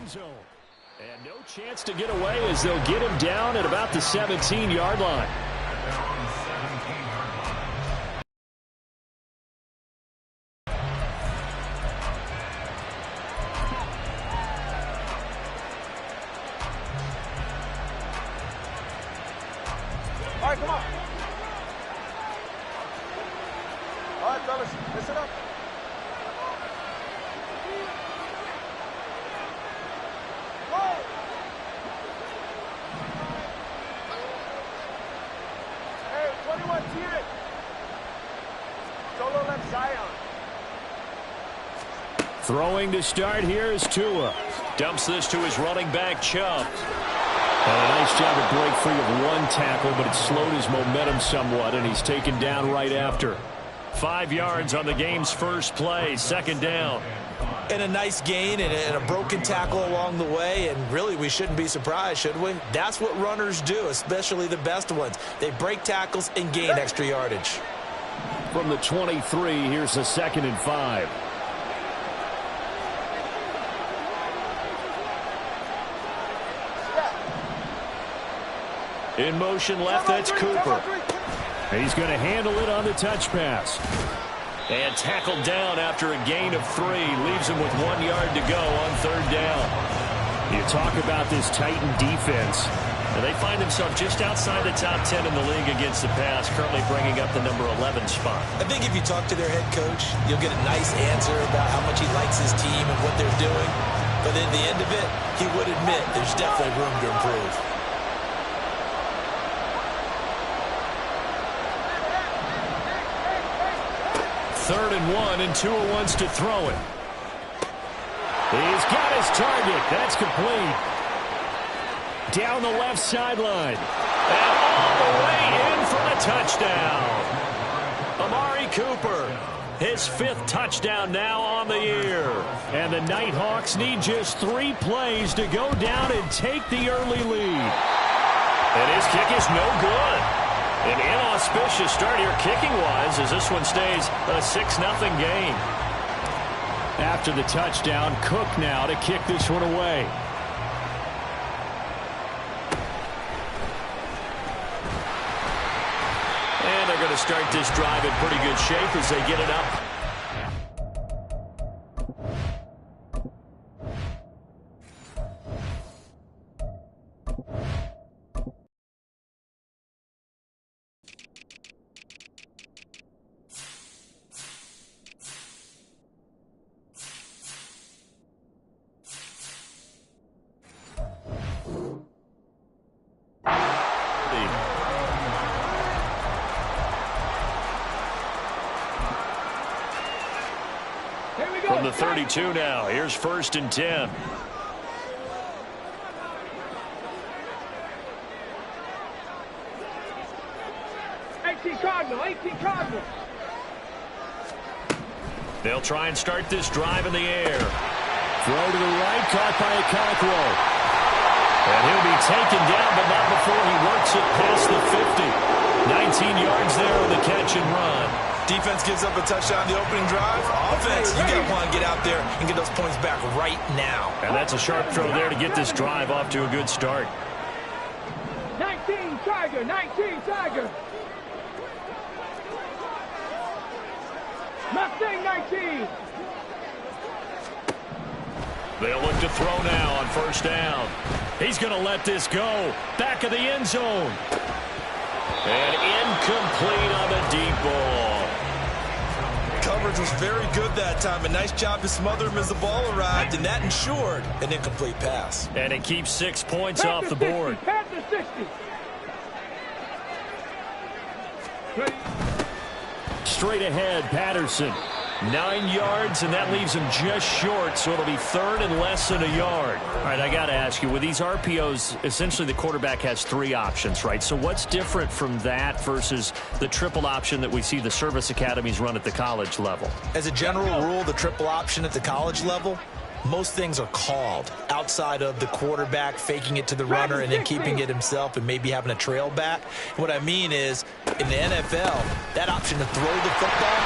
end zone. And no chance to get away as they'll get him down at about the 17-yard line. All right, come on. All right, fellas, listen up. Hey, 21, Titians. Solo left Zion. Throwing to start here is Tua. Dumps this to his running back, Chubb. And a nice job to break free of one tackle, but it slowed his momentum somewhat, and he's taken down right after. 5 yards on the game's first play, second down. And a nice gain and a broken tackle along the way, and really we shouldn't be surprised, should we? That's what runners do, especially the best ones. They break tackles and gain extra yardage. From the 23, here's a 2nd and 5. In motion left, that's Cooper. He's going to handle it on the touch pass. And tackled down after a gain of 3. Leaves him with 1 yard to go on third down. You talk about this Titan defense. And they find themselves just outside the top 10 in the league against the pass, currently bringing up the number 11 spot. I think if you talk to their head coach, you'll get a nice answer about how much he likes his team and what they're doing. But at the end of it, he would admit there's definitely room to improve. Third and 1, and Tua wants to throw it. He's got his target. That's complete. Down the left sideline. And all the way in for the touchdown. Amari Cooper, his 5th touchdown now on the year. And the Nighthawks need just 3 plays to go down and take the early lead. And his kick is no good. An inauspicious start here kicking-wise as this one stays a 6-0 game. After the touchdown, Cook now to kick this one away. And they're going to start this drive in pretty good shape as they get it up. From the 32 now, here's 1st and 10. Cardinal. They'll try and start this drive in the air. Throw to the right, caught by Okonkwo. And he'll be taken down, but not before he works it past the 50. 19 yards there on the catch and run. Defense gives up a touchdown the opening drive. Offense, you got to want to get out there and get those points back right now. And that's a sharp throw there to get this drive off to a good start. 19 Tiger. Mustang 19. They'll look to throw now on 1st down. He's going to let this go. Back of the end zone. And incomplete on the deep ball. Coverage was very good that time. A nice job to smother him as the ball arrived, and that ensured an incomplete pass. And it keeps 6 points off the board. Panther 60. Straight ahead, Patterson. 9 yards, and that leaves him just short, so it'll be 3rd and less than a yard. All right, I got to ask you, with these RPOs, essentially the quarterback has 3 options, right? So what's different from that versus the triple option that we see the service academies run at the college level? As a general rule, the triple option at the college level, most things are called outside of the quarterback faking it to the runner and then keeping it himself and maybe having a trail back. What I mean is, in the NFL, that option to throw the football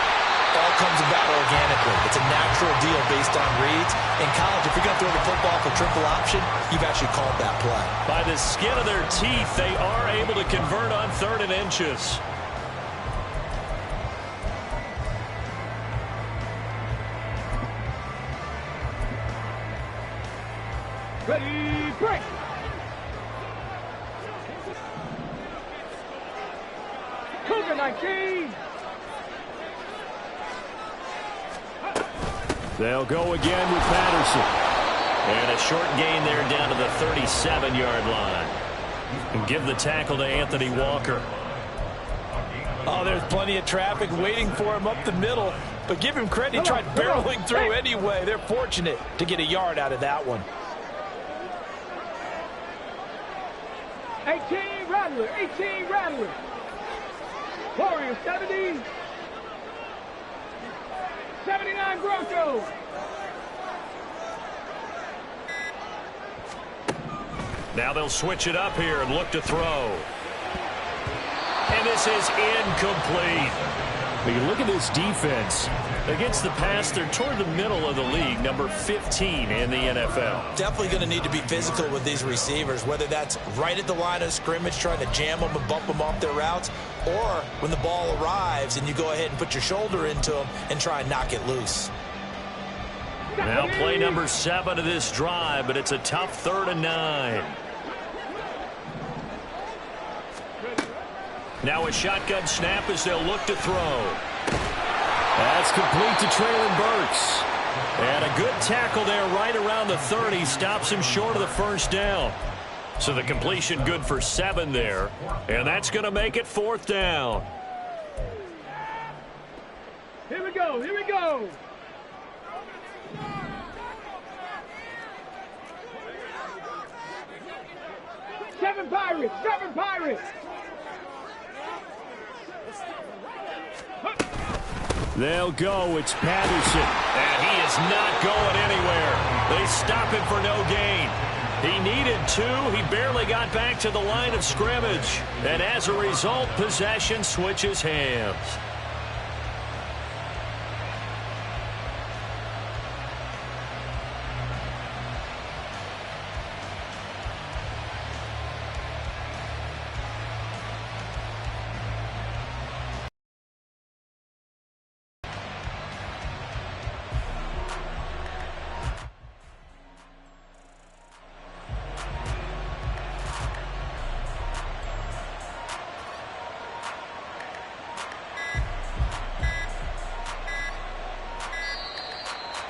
all comes about organically. It's a natural deal based on reads. In college, if you're going to throw the football for triple option, you've actually called that play. By the skin of their teeth, they are able to convert on 3rd and inches. Ready, break. Cougar 19. They'll go again with Patterson. And a short gain there down to the 37-yard line. And give the tackle to Anthony Walker. Oh, there's plenty of traffic waiting for him up the middle. But give him credit, he tried barreling through anyway. They're fortunate to get a yard out of that one. 18 Rattler, 18 Rattler. Warriors 70. 79 Broncos. Now they'll switch it up here and look to throw. And this is incomplete. But you look at this defense. Against the pass, they're toward the middle of the league, number 15 in the NFL. Definitely going to need to be physical with these receivers, whether that's right at the line of scrimmage trying to jam them and bump them off their routes, or when the ball arrives and you go ahead and put your shoulder into them and try and knock it loose. Now play number 7 of this drive, but it's a tough 3rd and 9. Now a shotgun snap as they'll look to throw. That's complete to Traylon Burks. And a good tackle there right around the 30. Stops him short of the first down. So the completion good for 7 there. And that's going to make it 4th down. Here we go, here we go. Seven Pirates, 7 Pirates. They'll go. It's Patterson. And he is not going anywhere. They stop him for no gain. He needed 2. He barely got back to the line of scrimmage. And as a result, possession switches hands.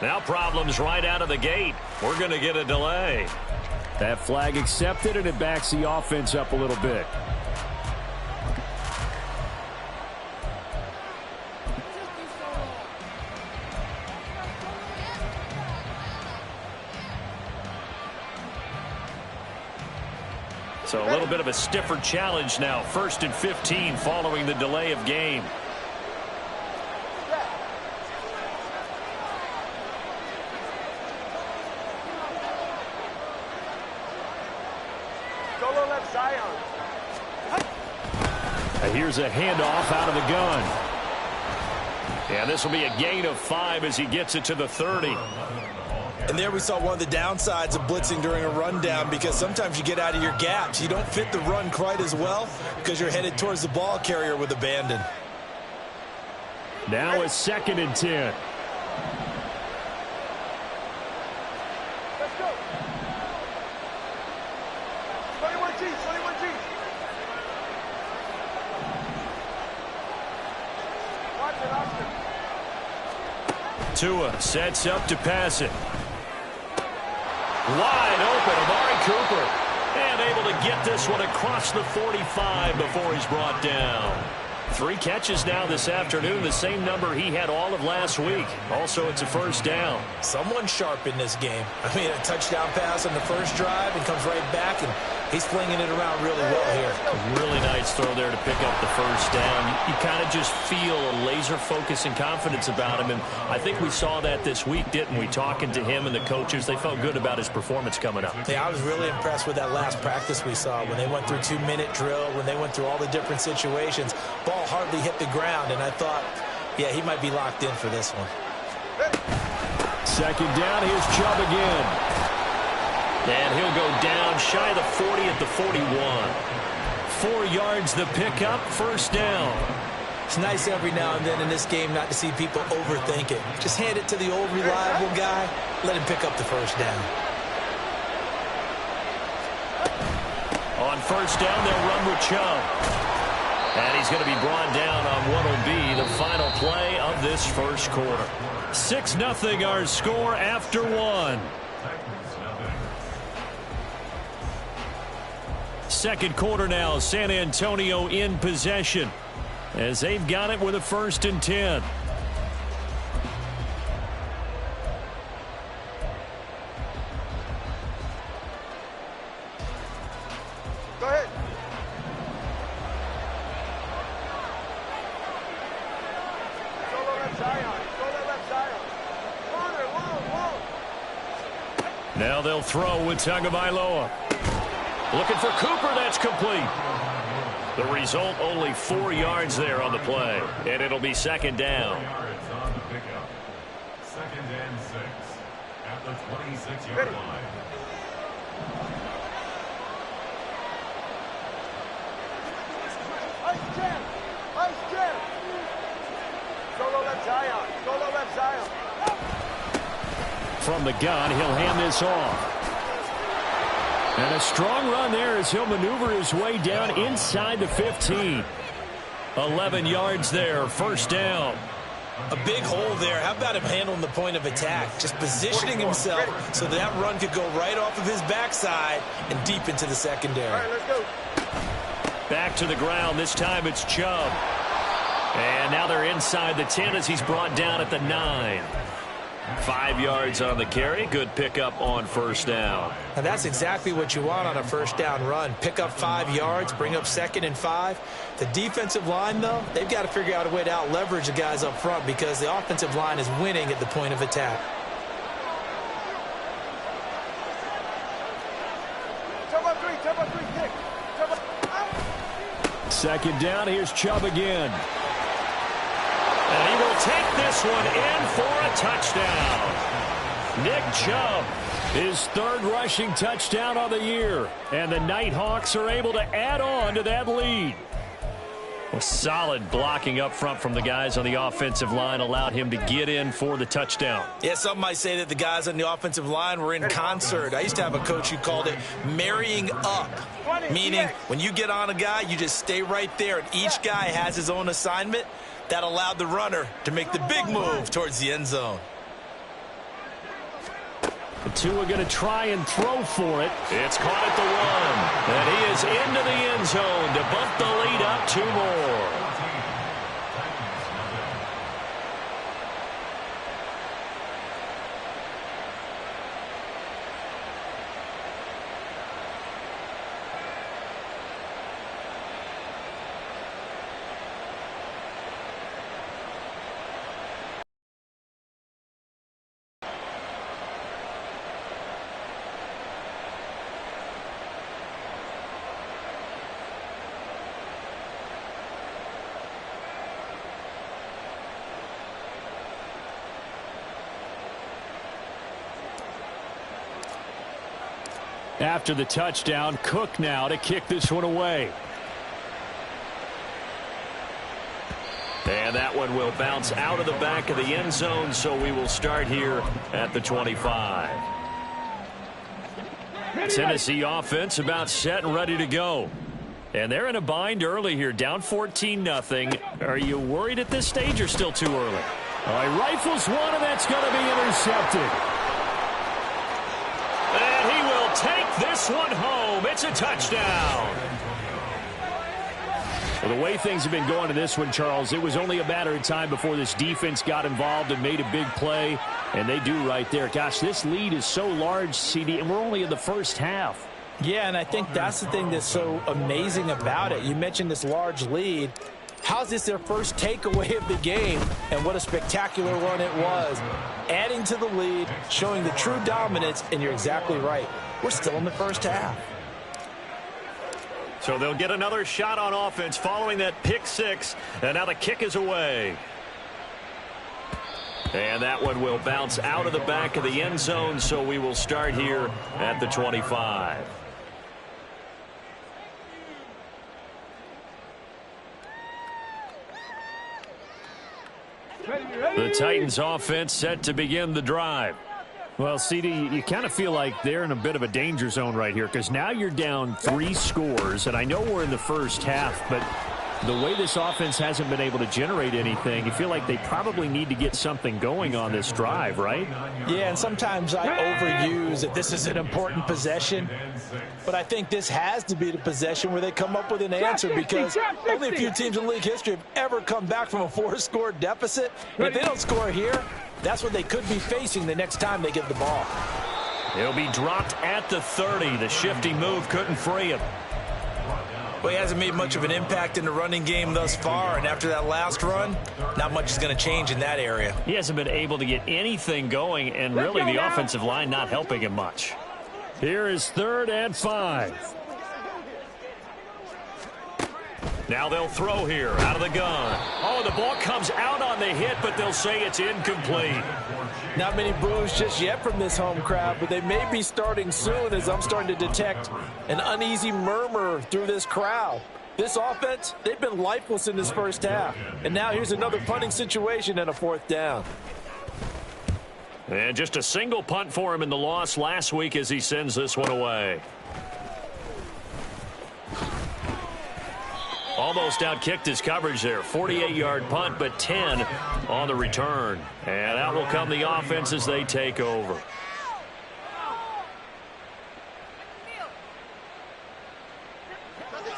Now problems right out of the gate. We're going to get a delay. That flag accepted, and it backs the offense up a little bit. So a little bit of a stiffer challenge now. 1st and 15 following the delay of game. Here's a handoff out of the gun. And this will be a gain of 5 as he gets it to the 30. And there we saw one of the downsides of blitzing during a rundown, because sometimes you get out of your gaps. You don't fit the run quite as well because you're headed towards the ball carrier with abandon. Now a 2nd and 10. Let's go. 21 G, 21 G. Tua sets up to pass it. Wide open, Amari Cooper. And able to get this one across the 45 before he's brought down. 3 catches now this afternoon, the same number he had all of last week. Also, it's a 1st down. Someone sharp in this game. I mean, a touchdown pass on the first drive and comes right back, and he's flinging it around really well here. A really nice throw there to pick up the 1st down. You kind of just feel a laser focus and confidence about him, and I think we saw that this week, didn't we? Talking to him and the coaches, they felt good about his performance coming up. Yeah, I was really impressed with that last practice we saw when they went through 2-minute drill, when they went through all the different situations. Ball hardly hit the ground, and I thought Yeah, he might be locked in for this one. Second down, here's Chubb again. And he'll go down shy of the 40 at the 41. 4 yards the pickup, first down. It's nice every now and then in this game not to see people overthink it. Just hand it to the old reliable guy, let him pick up the first down. On first down, they'll run with Chubb. And he's going to be brought down on what will be the final play of this first quarter. 6-0 our score after 1. Second quarter now, San Antonio in possession as they've got it with a 1st and 10. Go ahead. Solo left Zion. Solo left Zion. Longer, long. Now they'll throw with Tagovailoa. Looking for Cooper, that's complete. The result, only 4 yards there on the play, and it'll be second down. Second and 6 at the 26-yard line. Ice jam. Solo left Zion. Solo left Zion. From the gun, he'll hand this off. And a strong run there as he'll maneuver his way down inside the 15. 11 yards there, first down. A big hole there. How about him handling the point of attack? Just positioning himself so that run could go right off of his backside and deep into the secondary. All right, let's go. Back to the ground. This time it's Chubb. And now they're inside the 10 as he's brought down at the 9. 5 yards on the carry. Good pickup on first down. And that's exactly what you want on a first down run. Pick up 5 yards, bring up 2nd and 5. The defensive line, though, they've got to figure out a way to out-leverage the guys up front because the offensive line is winning at the point of attack. Turbo 3, kick. Second down, here's Chubb again. And he will take this one in for a touchdown. Nick Chubb, his 3rd rushing touchdown of the year. And the Nighthawks are able to add on to that lead. Well, solid blocking up front from the guys on the offensive line allowed him to get in for the touchdown. Yeah, some might say that the guys on the offensive line were in concert. I used to have a coach who called it marrying up, meaning when you get on a guy, you just stay right there, and each guy has his own assignment. That allowed the runner to make the big move towards the end zone. The two are going to try and throw for it. It's caught at the 1. And he is into the end zone to bump the lead up 2 more. After the touchdown, Cook now to kick this one away. And that one will bounce out of the back of the end zone, so we will start here at the 25. Tennessee offense about set and ready to go. And they're in a bind early here, down 14-0. Are you worried at this stage or still too early? All right, rifles one, and that's going to be intercepted. And he will take this one home. It's a touchdown. Well, the way things have been going to this one, Charles, it was only a matter of time before this defense got involved and made a big play, and they do right there. Gosh, this lead is so large, CD, and we're only in the first half. Yeah, and I think that's the thing that's so amazing about it. You mentioned this large lead. How's this their first takeaway of the game? And what a spectacular run it was. Adding to the lead, showing the true dominance, and you're exactly right. We're still in the first half. So they'll get another shot on offense following that pick six, and now the kick is away. And that one will bounce out of the back of the end zone, so we will start here at the 25. The Titans offense set to begin the drive. Well, CD, you kind of feel like they're in a bit of a danger zone right here because now you're down 3 scores, and I know we're in the first half, but the way this offense hasn't been able to generate anything, you feel like they probably need to get something going on this drive, right? Yeah, and sometimes I overuse that this is an important possession, but I think this has to be the possession where they come up with an answer because only a few teams in league history have ever come back from a 4-score deficit. And if they don't score here, that's what they could be facing the next time they get the ball. He'll be dropped at the 30. The shifty move couldn't free him. Well, he hasn't made much of an impact in the running game thus far, and after that last run, not much is going to change in that area. He hasn't been able to get anything going, and really the offensive line not helping him much. Here is 3rd and 5. Now they'll throw here out of the gun. Oh, the ball comes out on the hit, but they'll say it's incomplete. Not many boos just yet from this home crowd, but they may be starting soon as I'm starting to detect an uneasy murmur through this crowd. This offense, they've been lifeless in this first half. And now here's another punting situation and a 4th down. And just a single punt for him in the loss last week as he sends this one away. Almost outkicked his coverage there. 48-yard punt, but 10 on the return. And out will come the offense as they take over.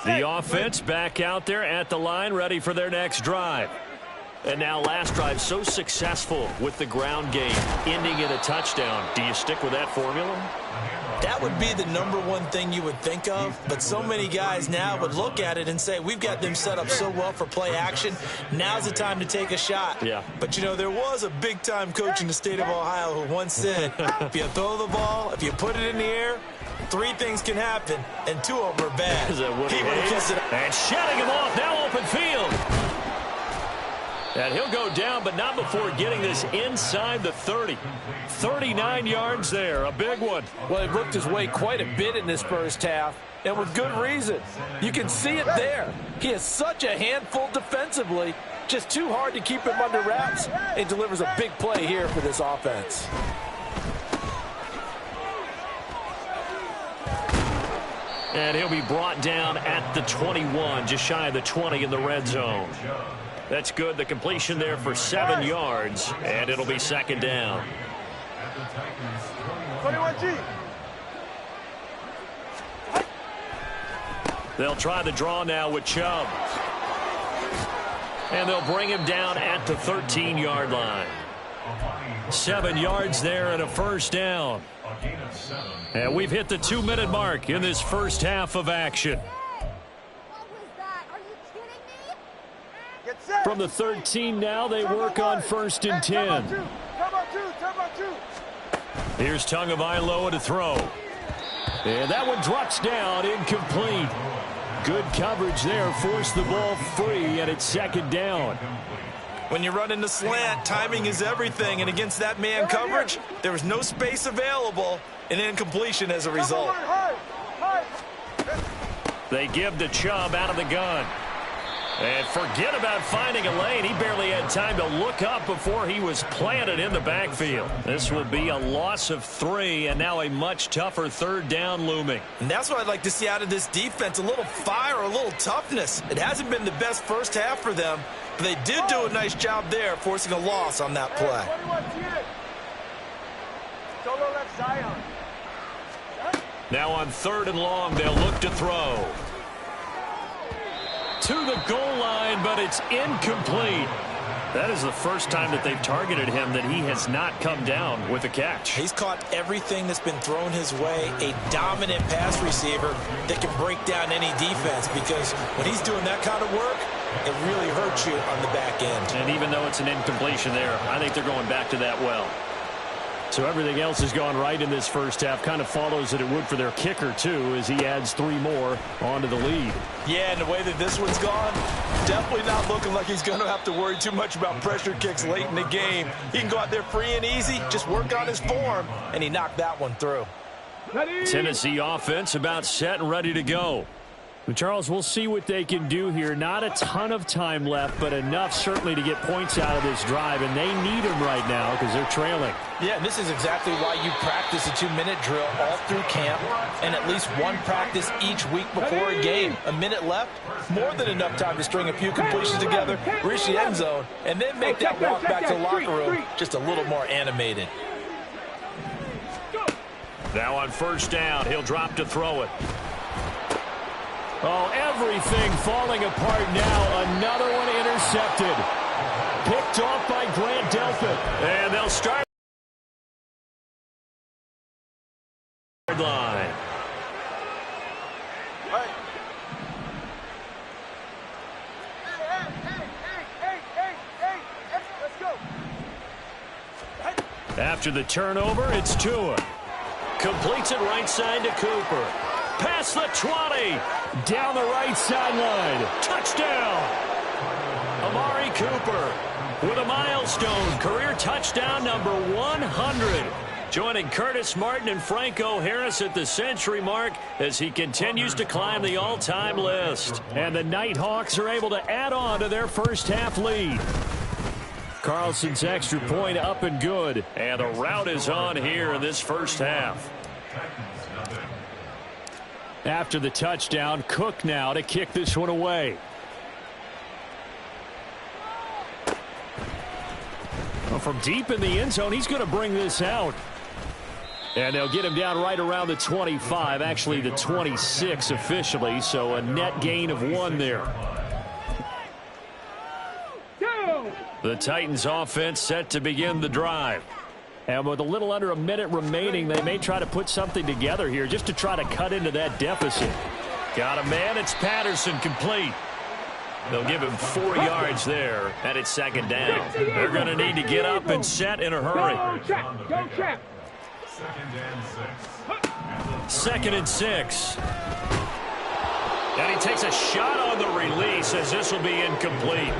The offense back out there at the line, ready for their next drive. And now last drive so successful with the ground game, ending in a touchdown. Do you stick with that formula? That would be the #1 thing you would think of, but so many guys now would look at it and say, we've got them set up so well for play action. Now's the time to take a shot. Yeah. But, you know, there was a big-time coach in the state of Ohio who once said, if you throw the ball, if you put it in the air, 3 things can happen, and 2 of them are bad. Is that Woody He would have Hayes? kissed it. And shutting him off, now open field. And he'll go down, but not before getting this inside the 30. 39 yards there, a big one. Well, he worked his way quite a bit in this first half, and with good reason. You can see it there. He is such a handful defensively, just too hard to keep him under wraps, and delivers a big play here for this offense. And he'll be brought down at the 21, just shy of the 20 in the red zone. That's good. The completion there for 7 yards, and it'll be 2nd down. 21G. They'll try the draw now with Chubb. And they'll bring him down at the 13-yard line. 7 yards there and a 1st down. And we've hit the 2-minute mark in this first half of action. From the 13 now, they work on 1st and 10. Here's Tagovailoa to throw. And that one drops down, incomplete. Good coverage there, forced the ball free, and it's 2nd down. When you run in the slant, timing is everything, and against that man coverage, there was no space available, and incompletion as a result. They give to Chubb out of the gun. And forget about finding a lane. He barely had time to look up before he was planted in the backfield. This will be a loss of 3, and now a much tougher 3rd down looming. And that's what I'd like to see out of this defense, a little fire, a little toughness. It hasn't been the best first half for them, but they did do a nice job there, forcing a loss on that play. Now on 3rd and long, they'll look to throw. To the goal line, but it's incomplete. That is the first time that they've targeted him that he has not come down with a catch. He's caught everything that's been thrown his way, a dominant pass receiver that can break down any defense, because when he's doing that kind of work, it really hurts you on the back end. And even though it's an incompletion there, I think they're going back to that well. So everything else has gone right in this first half. Kind of follows that it would for their kicker, too, as he adds 3 more onto the lead. Yeah, and the way that this one's gone, definitely not looking like he's going to have to worry too much about pressure kicks late in the game. He can go out there free and easy, just work on his form, and he knocked that one through. Tennessee offense about set and ready to go. Well, Charles, we'll see what they can do here. Not a ton of time left, but enough certainly to get points out of this drive, and they need them right now because they're trailing. Yeah, and this is exactly why you practice a 2-minute drill all through camp and at least one practice each week before a game. A minute left, more than enough time to string a few completions together, reach the end zone, and then make that walk back to the locker room just a little more animated. Now on first down, he'll drop to throw it. Oh, everything falling apart now. Another one intercepted. Picked off by Grant Delpit. And they'll start line. Let's go. After the turnover, it's Tua. Completes it right side to Cooper. Past the 20. Down the right sideline. Touchdown. Amari Cooper with a milestone. Career touchdown number 100. Joining Curtis Martin and Franco Harris at the century mark as he continues to climb the all-time list. And the Nighthawks are able to add on to their first half lead. Carlson's extra point up and good. And the route is on here in this first half. After the touchdown, Cook now to kick this one away. Well, from deep in the end zone, he's going to bring this out. And they'll get him down right around the 25, actually the 26 officially, so a net gain of 1 there. The Titans offense set to begin the drive. And with a little under a minute remaining, they may try to put something together here just to try to cut into that deficit. Got a man. It's Patterson, complete. They'll give him 4 yards there, and it's second down. They're going to need to get up and set in a hurry. Go check. Second and 6. And he takes a shot on the release as this will be incomplete.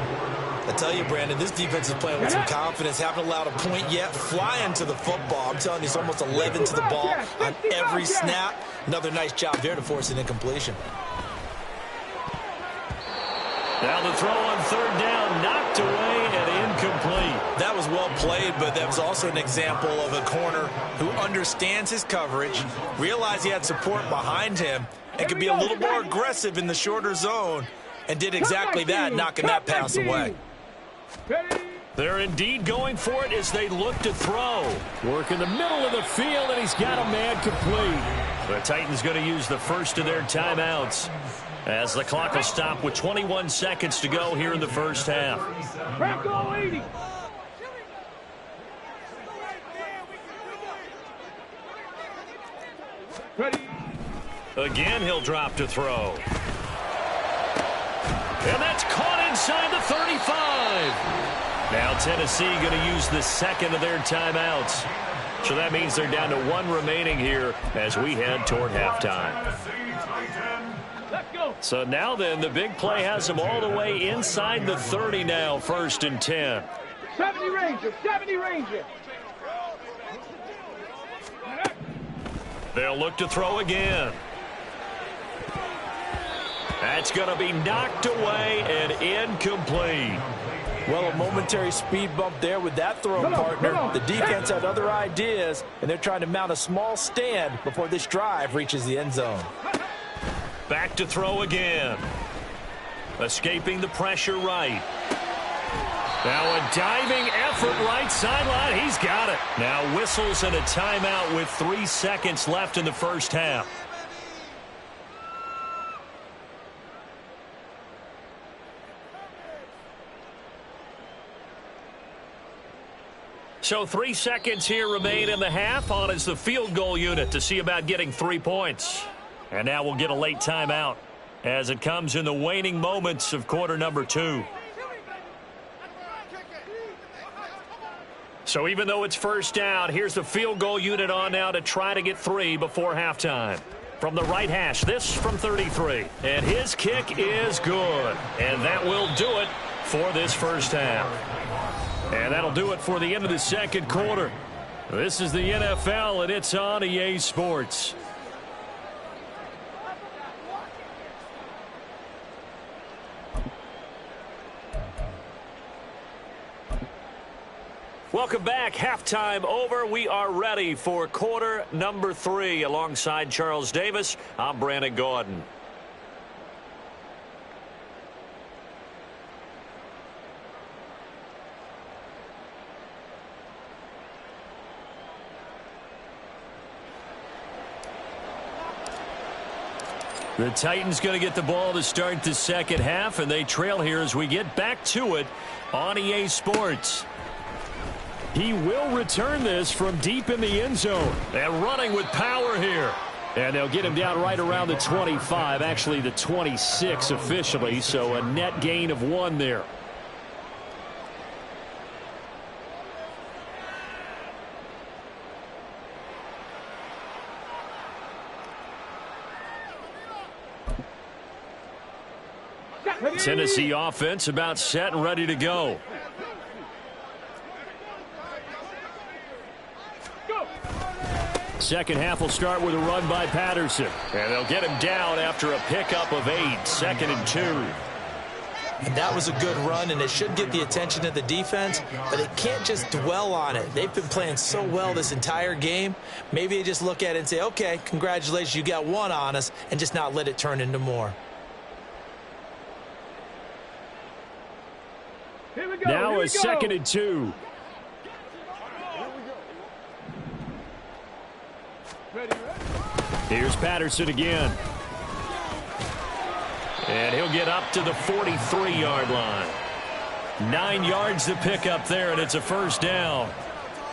I tell you, Brandon, this defense is playing with some confidence. Haven't allowed a point yet. Flying to the football. I'm telling you, it's almost 11 to the ball on every snap. Another nice job there to force an incompletion. Now the throw on third down, knocked away and incomplete. That was well played, but that was also an example of a corner who understands his coverage, realized he had support behind him, and could be a little more aggressive in the shorter zone, and did exactly that, knocking that pass away. They're indeed going for it as they look to throw. Work in the middle of the field, and he's got a man complete. The Titans going to use the first of their timeouts as the clock will stop with 21 seconds to go here in the first half. Again, he'll drop to throw. And that's caught inside the 35. Now Tennessee going to use the second of their timeouts. So that means they're down to 1 remaining here as we head toward halftime. So now then, the big play has them all the way inside the 30 now, 1st and 10. 70 Ranger, 70 Ranger. They'll look to throw again. That's going to be knocked away and incomplete. Well, a momentary speed bump there with that throw, partner. The defense had other ideas, and they're trying to mount a small stand before this drive reaches the end zone. Back to throw again. Escaping the pressure right. Now a diving effort right sideline. He's got it. Now whistles and a timeout with 3 seconds left in the first half. So 3 seconds here remain in the half. On is the field goal unit to see about getting 3 points. And now we'll get a late timeout as it comes in the waning moments of quarter number 2. So even though it's first down, here's the field goal unit on now to try to get 3 before halftime. From the right hash, this from 33. And his kick is good. And that will do it for this first half. And that'll do it for the end of the second quarter. This is the NFL, and it's on EA Sports. Welcome back. Halftime over. We are ready for quarter number 3. Alongside Charles Davis, I'm Brandon Gordon. The Titans going to get the ball to start the second half, and they trail here as we get back to it on EA Sports. He will return this from deep in the end zone. And running with power here. And they'll get him down right around the 25, actually the 26 officially, so a net gain of 1 there. Tennessee offense about set and ready to go. Second half will start with a run by Patterson. And they'll get him down after a pickup of 8, 2nd and 2. And that was a good run, and it should get the attention of the defense, but they can't just dwell on it. They've been playing so well this entire game. Maybe they just look at it and say, okay, congratulations, you got 1 on us, and just not let it turn into more. Now a 2nd and 2. Here's Patterson again. And he'll get up to the 43-yard line. 9 yards to pick up there, and it's a first down.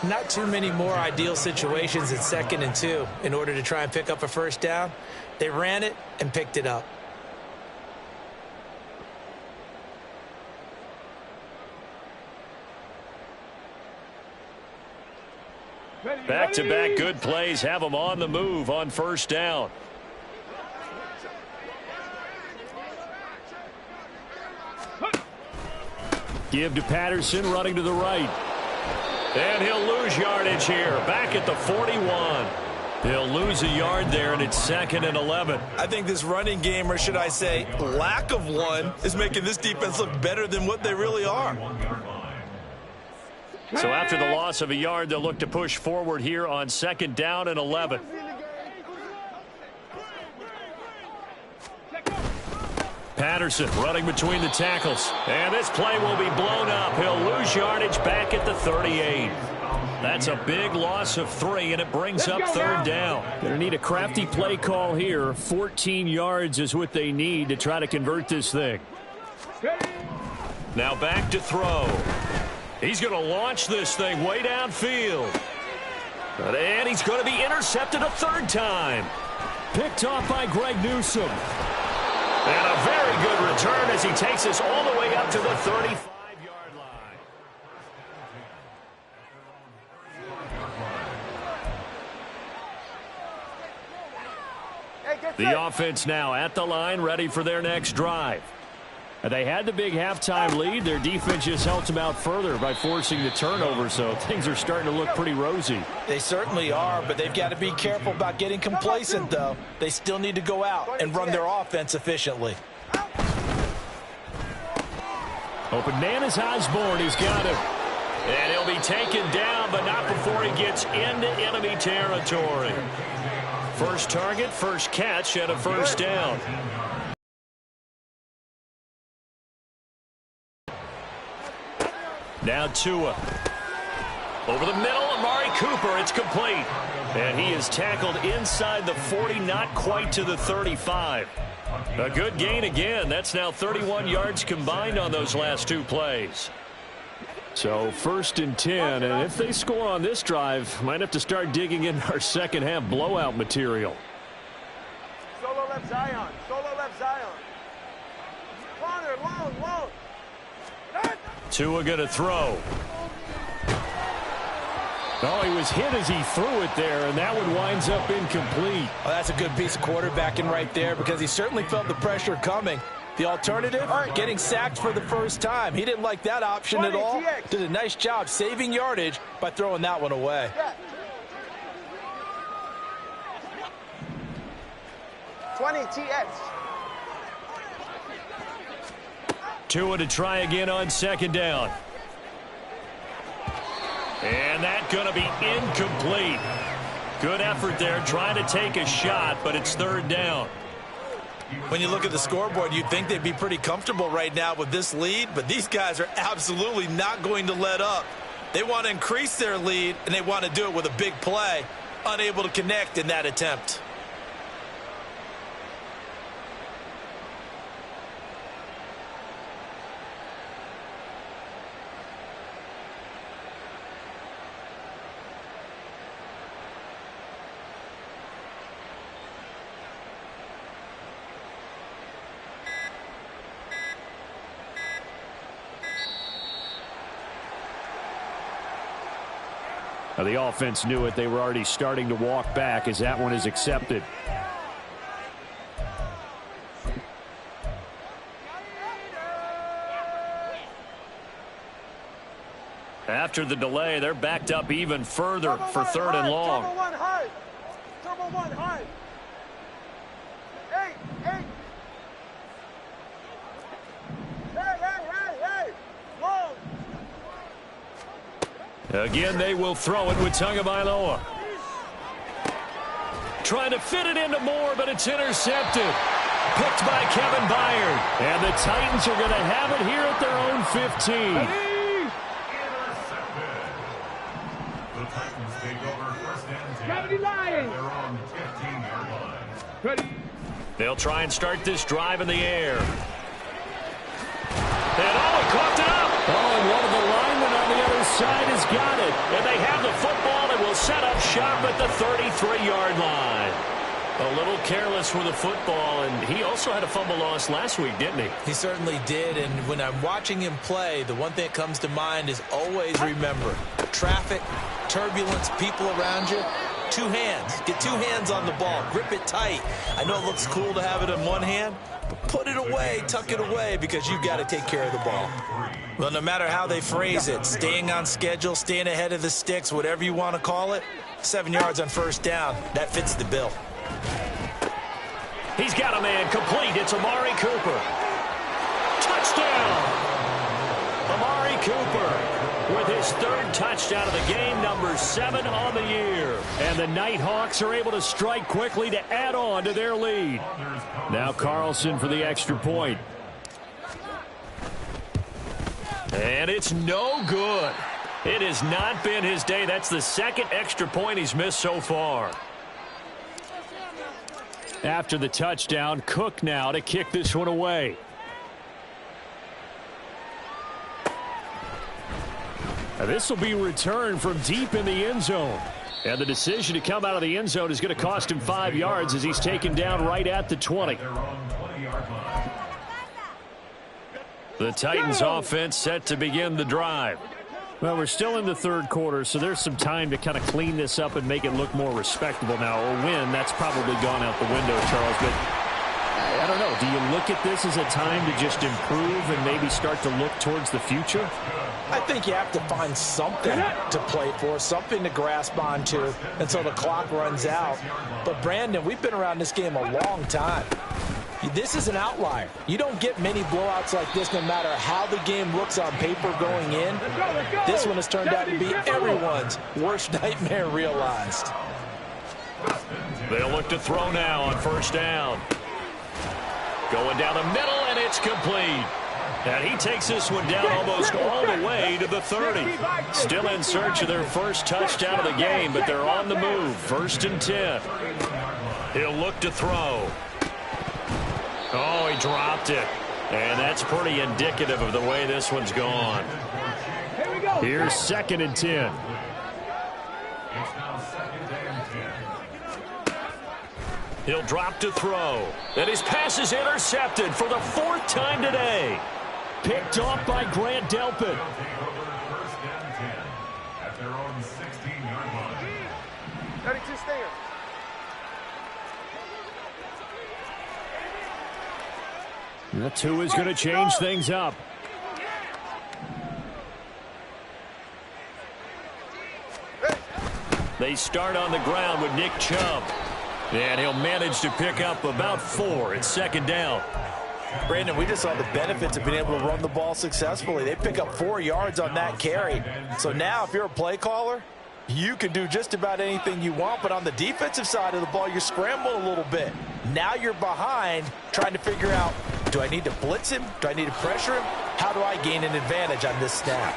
Not too many more ideal situations in 2nd and 2 in order to try and pick up a first down. They ran it and picked it up. Back-to-back good plays have them on the move on first down. Give to Patterson, running to the right. And he'll lose yardage here, back at the 41. He'll lose a yard there, and it's 2nd and 11. I think this running game, or should I say lack of one, is making this defense look better than what they really are. So after the loss of a yard, they'll look to push forward here on 2nd down and 11. Patterson running between the tackles. And this play will be blown up. He'll lose yardage back at the 38. That's a big loss of 3, and it brings up 3rd down. Going to need a crafty play call here. 14 yards is what they need to try to convert this thing. Now back to throw. He's going to launch this thing way downfield. And he's going to be intercepted a 3rd time. Picked off by Greg Newsome. And a very good return as he takes us all the way up to the 35-yard line. The offense now at the line, ready for their next drive. They had the big halftime lead. Their defense just helped them out further by forcing the turnover, so things are starting to look pretty rosy. They certainly are, but they've got to be careful about getting complacent, though. They still need to go out and run their offense efficiently. Open man is Osborne. He's got him. And he'll be taken down, but not before he gets into enemy territory. First target, first catch, and a first down. Now Tua. Over the middle, Amari Cooper. It's complete. And he is tackled inside the 40, not quite to the 35. A good gain again. That's now 31 yards combined on those last 2 plays. So 1st and 10. And if they score on this drive, might have to start digging in our second half blowout material. Solo left Zion. Solo left Zion. Corner, long. Tua going to throw. Oh, he was hit as he threw it there, and that one winds up incomplete. Oh, that's a good piece of quarterbacking right there because he certainly felt the pressure coming. The alternative, getting sacked for the first time. He didn't like that option at all. Did a nice job saving yardage by throwing that one away. 20 TX. Tua to try again on second down. And that's going to be incomplete. Good effort there, trying to take a shot, but it's third down. When you look at the scoreboard, you'd think they'd be pretty comfortable right now with this lead, but these guys are absolutely not going to let up. They want to increase their lead, and they want to do it with a big play. Unable to connect in that attempt. Now, the offense knew it. They were already starting to walk back as that one is accepted. After the delay, they're backed up even further for third and long. Turbo one high. Turbo one high. 8, 8. Hey. Long. Again, they will throw it with Tagovailoa. Trying to fit it into Moore, but it's intercepted. Picked by Kevin Byard. And the Titans are going to have it here at their own 15. Intercepted. The Titans take over first and 10. They're on 15-yard line. They'll try and start this drive in the air. And he caught it up. Oh, and one of the linemen on the other side has got it. And they have the football and will set up shop at the 33-yard line. A little careless with the football, and he also had a fumble loss last week, didn't he? He certainly did, and when I'm watching him play, the one thing that comes to mind is always remember, traffic, turbulence, people around you, two hands. Get two hands on the ball. Grip it tight. I know it looks cool to have it in one hand, but put it away, tuck it away, because you've got to take care of the ball. Well, no matter how they phrase it, staying on schedule, staying ahead of the sticks, whatever you want to call it, 7 yards on first down, that fits the bill. He's got a man complete. It's Amari Cooper. Touchdown! Amari Cooper with his third touchdown of the game, number 7 on the year. And the Nighthawks are able to strike quickly to add on to their lead. Now Carlson for the extra point. And it's no good. It has not been his day. That's the second extra point he's missed so far. After the touchdown, Cook now to kick this one away. Now this will be returned from deep in the end zone. And the decision to come out of the end zone is going to cost him 5 yards as he's taken down right at the 20. The Titans offense set to begin the drive. Well, we're still in the third quarter, so there's some time to kind of clean this up and make it look more respectable now. A win, that's probably gone out the window, Charles. But I don't know. Do you look at this as a time to just improve and maybe start to look towards the future? I think you have to find something to play for, something to grasp onto until the clock runs out. But, Brandon, we've been around this game a long time. This is an outlier. You don't get many blowouts like this no matter how the game looks on paper going in. This one has turned out to be everyone's worst nightmare realized. They'll look to throw now on first down. Going down the middle, and it's complete. And he takes this one down almost all the way to the 30. Still in search of their first touchdown of the game, but they're on the move. 1st and 10. He'll look to throw. Oh, he dropped it. And that's pretty indicative of the way this one's gone. Here's 2nd and 10. It's now 2nd and 10. He'll drop to throw. And his pass is intercepted for the 4th time today. Picked off by Grant Delpit. They'll take over 1st and 10 at their own 16-yard there. The 2 is going to change things up. They start on the ground with Nick Chubb. And he'll manage to pick up about 4. It's second down. Brandon, we just saw the benefits of being able to run the ball successfully. They pick up 4 yards on that carry. So now if you're a play caller, you can do just about anything you want. But on the defensive side of the ball, you're scrambling a little bit. Now you're behind trying to figure out, do I need to blitz him? Do I need to pressure him? How do I gain an advantage on this snap?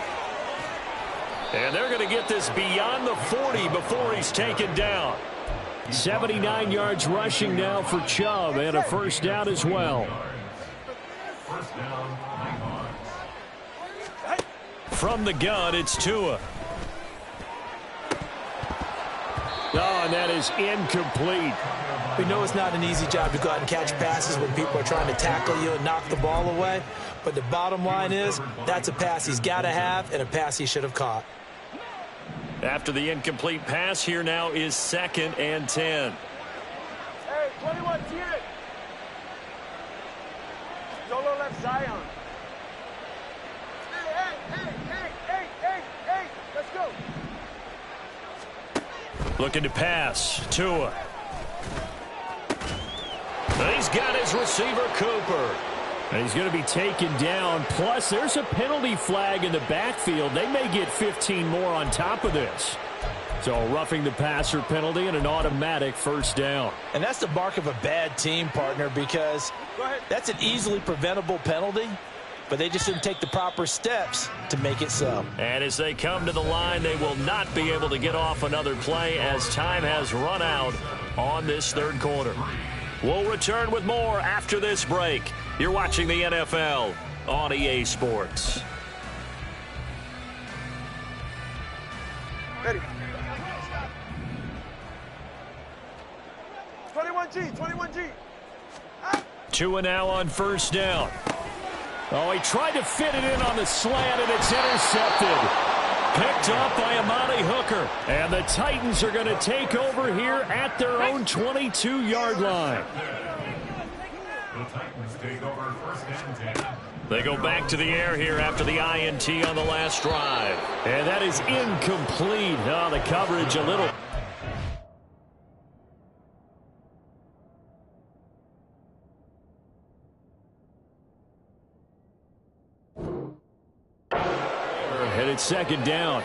And they're going to get this beyond the 40 before he's taken down. 79 yards rushing now for Chubb, and a first down as well. First down, From the gun, it's Tua. Oh, and that is incomplete. We know it's not an easy job to go out and catch passes when people are trying to tackle you and knock the ball away. But the bottom line is, that's a pass he's got to have and a pass he should have caught. After the incomplete pass, here now is 2nd and 10. Hey, 21, see it. Solo left Zion. Hey, let's go. Looking to pass. Tua. He's got his receiver, Cooper. And he's going to be taken down. Plus, there's a penalty flag in the backfield. They may get 15 more on top of this. So, roughing the passer penalty and an automatic first down. And that's the mark of a bad team, partner, because that's an easily preventable penalty, but they just didn't take the proper steps to make it so. And as they come to the line, they will not be able to get off another play as time has run out on this third quarter. We'll return with more after this break. You're watching the NFL on EA Sports. Ready. 21G. Tua now on first down. Oh, he tried to fit it in on the slant, and it's intercepted. Picked up by Amani Hooker. And the Titans are going to take over here at their own 22-yard line. the Titans take over first and 10. They go back to the air here after the INT on the last drive. And that is incomplete. Oh, the coverage a little. Headed second down.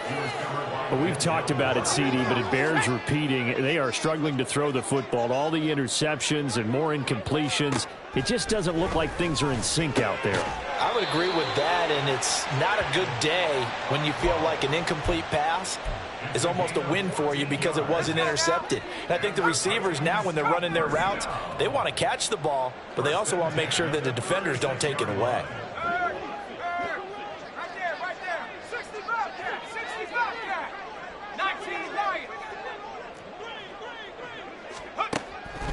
Well, we've talked about it, CD, but it bears repeating. They are struggling to throw the football. All the interceptions and more incompletions. It just doesn't look like things are in sync out there. I would agree with that, and it's not a good day when you feel like an incomplete pass is almost a win for you because it wasn't intercepted. And I think the receivers now, when they're running their routes, they want to catch the ball, but they also want to make sure that the defenders don't take it away.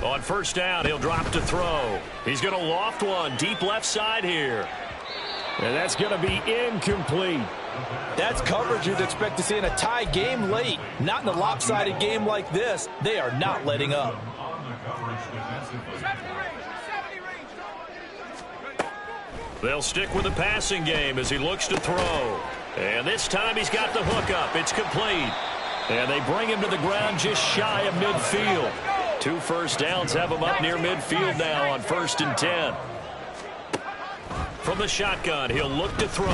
On first down, he'll drop to throw. He's going to loft one deep left side here. And that's going to be incomplete. That's coverage you'd expect to see in a tie game late. Not in a lopsided game like this. They are not letting up. They'll stick with the passing game as he looks to throw. And this time he's got the hook up. It's complete. And they bring him to the ground just shy of midfield. 2 first downs have him up near midfield now on 1st and 10. From the shotgun, he'll look to throw.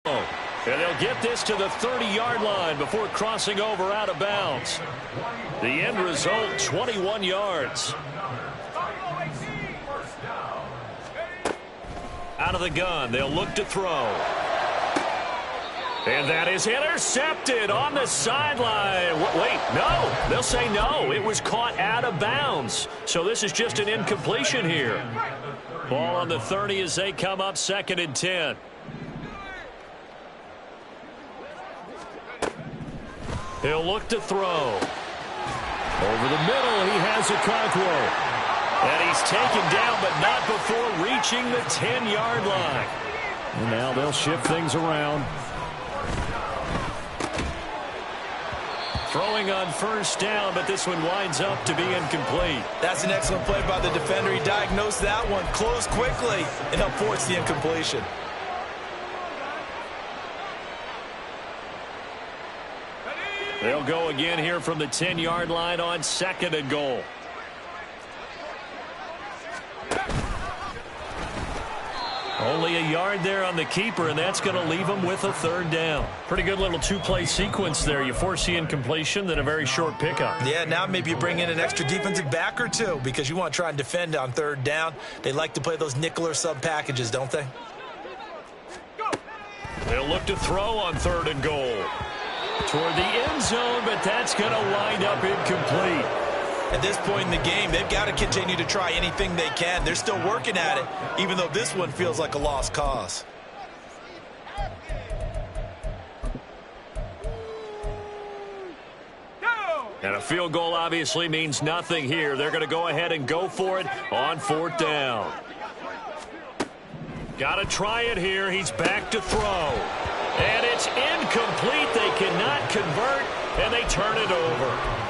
And they'll get this to the 30-yard line before crossing over out of bounds. The end result, 21 yards. Out of the gun, they'll look to throw. And that is intercepted on the sideline. Wait, no. They'll say no. It was caught out of bounds. So this is just an incompletion here. Ball on the 30 as they come up 2nd and 10. He'll look to throw. Over the middle, he has Okonkwo. And he's taken down, but not before reaching the 10-yard line. And now they'll shift things around. Throwing on first down, but this one winds up to be incomplete. That's an excellent play by the defender. He diagnosed that one, closed quickly, and helped force the incompletion. They'll go again here from the 10-yard line on 2nd and goal. Only a yard there on the keeper, and that's going to leave him with a 3rd down. Pretty good little two-play sequence there. You force the incompletion, then a very short pickup. Yeah, now maybe you bring in an extra defensive back or two because you want to try and defend on 3rd down. They like to play those nickel or sub packages, don't they? They'll look to throw on 3rd and goal. Toward the end zone, but that's going to wind up incomplete. At this point in the game, they've got to continue to try anything they can. They're still working at it, even though this one feels like a lost cause. And a field goal obviously means nothing here. They're going to go ahead and go for it on 4th down. Got to try it here. He's back to throw. And it's incomplete. They cannot convert, and they turn it over.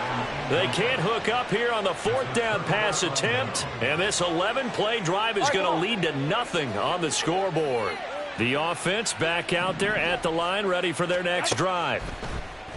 They can't hook up here on the 4th down pass attempt, and this 11-play drive is going to lead to nothing on the scoreboard. The offense back out there at the line, ready for their next drive.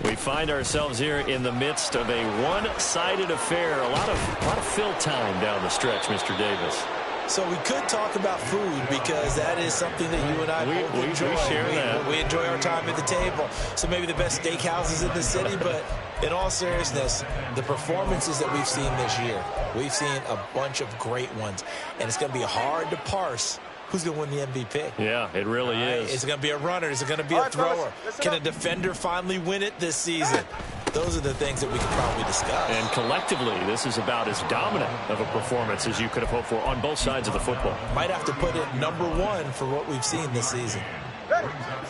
We find ourselves here in the midst of a one-sided affair. A lot of fill time down the stretch, Mr. Davis. So we could talk about food because that is something that you and I both enjoy. We share that. We enjoy our time at the table. So maybe the best steakhouses in the city, but in all seriousness, the performances that we've seen this year, we've seen a bunch of great ones. And it's going to be hard to parse who's going to win the MVP. Yeah, it really is. Is it going to be a runner? Is it going to be a thrower? Can a defender finally win it this season? Those are the things that we could probably discuss. And collectively, this is about as dominant of a performance as you could have hoped for on both sides of the football. Might have to put it #1 for what we've seen this season.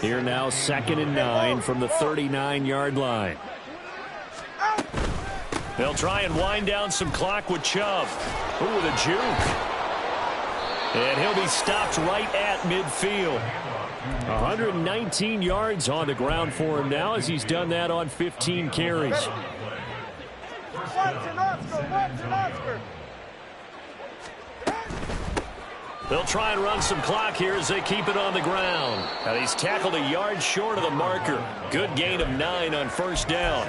Here now, 2nd and 9 from the 39-yard line. They'll try and wind down some clock with Chubb. Ooh, the juke. And he'll be stopped right at midfield. 119 yards on the ground for him now as he's done that on 15 carries. They'll try and run some clock here as they keep it on the ground. And he's tackled a yard short of the marker. Good gain of 9 on 1st down.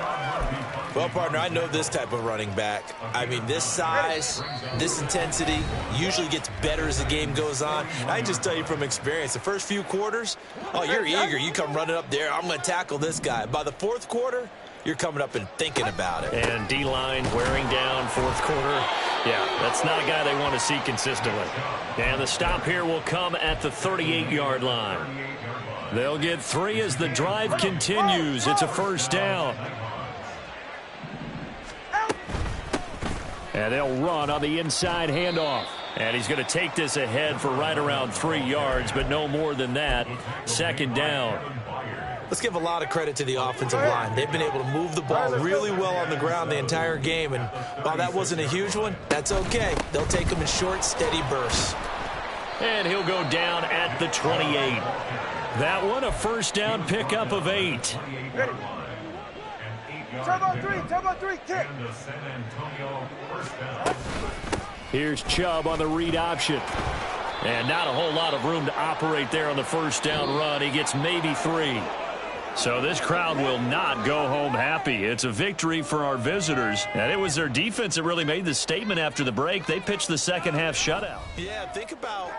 Well, partner, I know this type of running back. I mean, this size, this intensity usually gets better as the game goes on. I can just tell you from experience, the first few quarters, oh, you're eager. You come running up there, I'm going to tackle this guy. By the 4th quarter, you're coming up and thinking about it. And D-line wearing down 4th quarter. Yeah, that's not a guy they want to see consistently. And the stop here will come at the 38-yard line. They'll get 3 as the drive continues. It's a 1st down. And they'll run on the inside handoff. And he's going to take this ahead for right around 3 yards, but no more than that. 2nd down. Let's give a lot of credit to the offensive line. They've been able to move the ball really well on the ground the entire game. And while that wasn't a huge one, that's okay. They'll take them in short, steady bursts. And he'll go down at the 28. That one, a 1st down pickup of 8. Turbo 3, kick. Here's Chubb on the read option. And not a whole lot of room to operate there on the 1st down run. He gets maybe 3. So this crowd will not go home happy. It's a victory for our visitors. And it was their defense that really made the statement after the break. They pitched the second half shutout. Yeah, think about